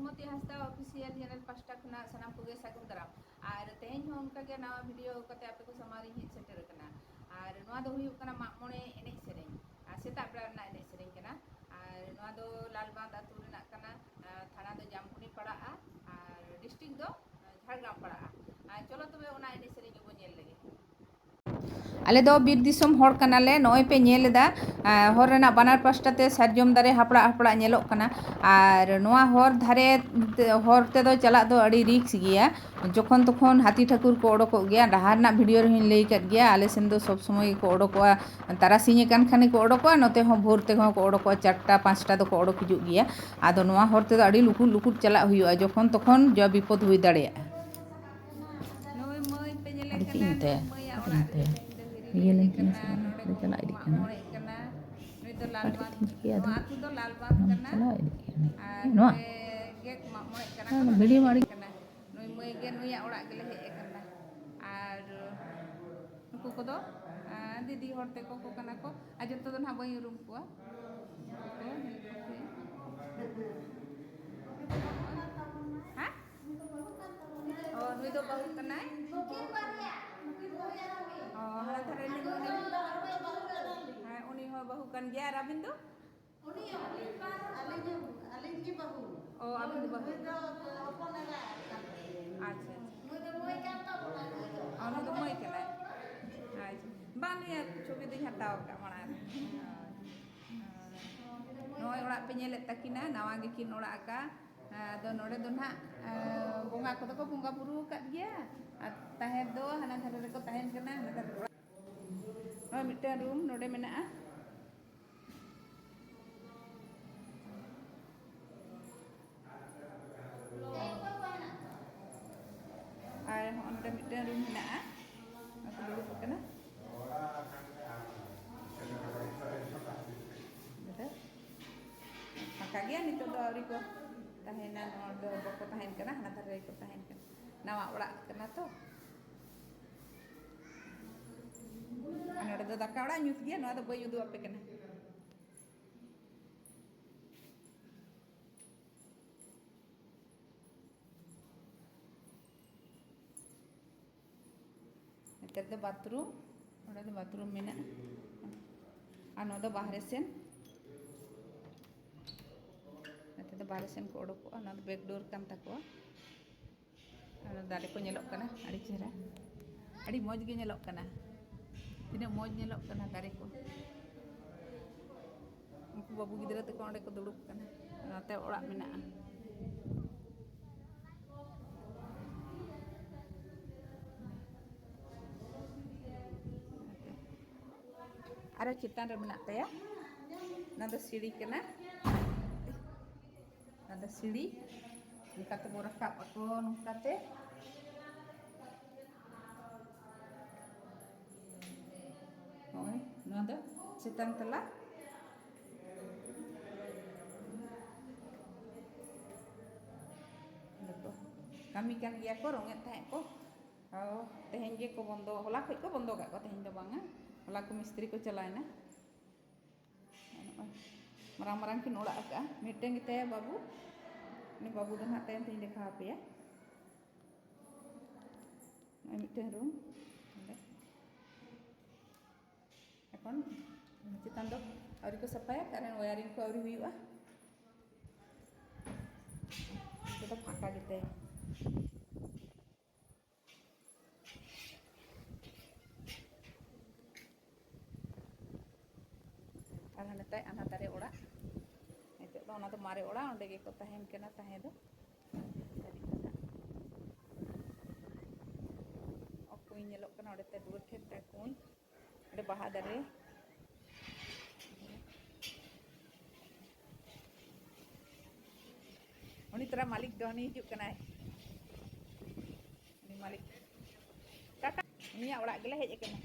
सुमति Hansda official channel pasta खुना सनाम कोगे सागुन दाराम और तेहेन हो उनका के नवा वीडियो कते आपे को समारी हेज सेटर कना और नवा दो हुयु कना मागमोणे एने सेरें सेता बेड़ा ना एने सेरें कना और नवा दो लालबांध आतु रेना कना थाना दो जामपुनी पड़ा और डिस्ट्रिक्ट दो झारग्राम पड़ा चलो तबे ओना एने सेरें को नेल लगे आले दो बीर दिसम हर कनाले नय पे नेलेदा हर रेना बानार पास्टाते सारजम दारे हापड़ा हापड़ा नेलोग कना और नोआ हर धारे हर तेदो चला दो अड़ी रिक्स गया जखन तखन हाथी ठाकुर को ओडोकोग गया डाहार ना भिडियो रहिन लई कद गया आले सेन दो सब समय को ओडोकोआ तारासिᱧ कान खाने को ओडोकोआ नोते हो भोर ते को ओडोकोआ 4टा 5टा दो को ओडोक हिजुग गया आदो नोआ हर तेदो अड़ी लुकुट लुकुट चला हुयुआ जखन तखन जो विपद हुई दाड़ेया नोय मय पे नेले कना मय ओड़ा iya lagi kena sekarang udah jalan ini kan ada tinggi ada salah ini kan no video mari दीदी हरते को कना को आज तो ना बई रूम को हां और नुई दो बहु कना हरा धरे उनी हो बहु कन गया राबिन दो उनी अलिन की बहु ओ अबिन बहु अच्छा मुई दो मोय का तो उनी दो मोय कना अच्छा बानिया छवि दिन हटाव का मणा नोय ओड़ा पे नेले तकिना नावा गे किन ओड़ा का दो नोडे दो ना बोंगा को तो बोंगा बुरु कद गया ताहे दो हना धरे रे को ताहेन कना हना धरे और मिटे रूम नोडे मेना और नोडे मिटे रूम मेना aku dulu kena betul makanya itu do ari ko tahenan do bako tahen kena hana tare ko tahen kena nawa ora kena to ana do daka ora nyut dia no do boy udu ape kena Itu the bathroom, ada the bathroom mana? Ano the bahare sen? Itu the bahare sen ko odok, ano the back door kan tako. Ano dare ko nyelok kana, adi chera. Adi moj ge nyelok kana. Tine moj nyelok kana dare ko. Unku babu gidra te ko onde ko duduk kana. Nate orak mena'a. Ada चितान रे मेना तया नंद सीढ़ी कना नंद सीढ़ी नुकाते बो राकाब ako नुकाते ओय नंद चितान तला देखो kami kan dia ko ronget tahe ko tehen ge ko bondo hola khoi ko bondo ka ko tehen do banga hola ko mistri ko chalaina marang-marang kin oड़ा ka miteng kita ya babu ini babu do na tehen tehen dekha ape ya miteng room এখন চিতান do auri ko sapaya karan wiring ko auri huyu'a itu phaka gitu ya tay ana tare oड़ा itu do ona do mare oड़ा onde ge ko tahen kena tahe do okuy nyelok kana ode te dur thet ta kuy ode baha dare oni tera malik do ni hijuk kana ni malik kaka ni oड़ा gele hej kena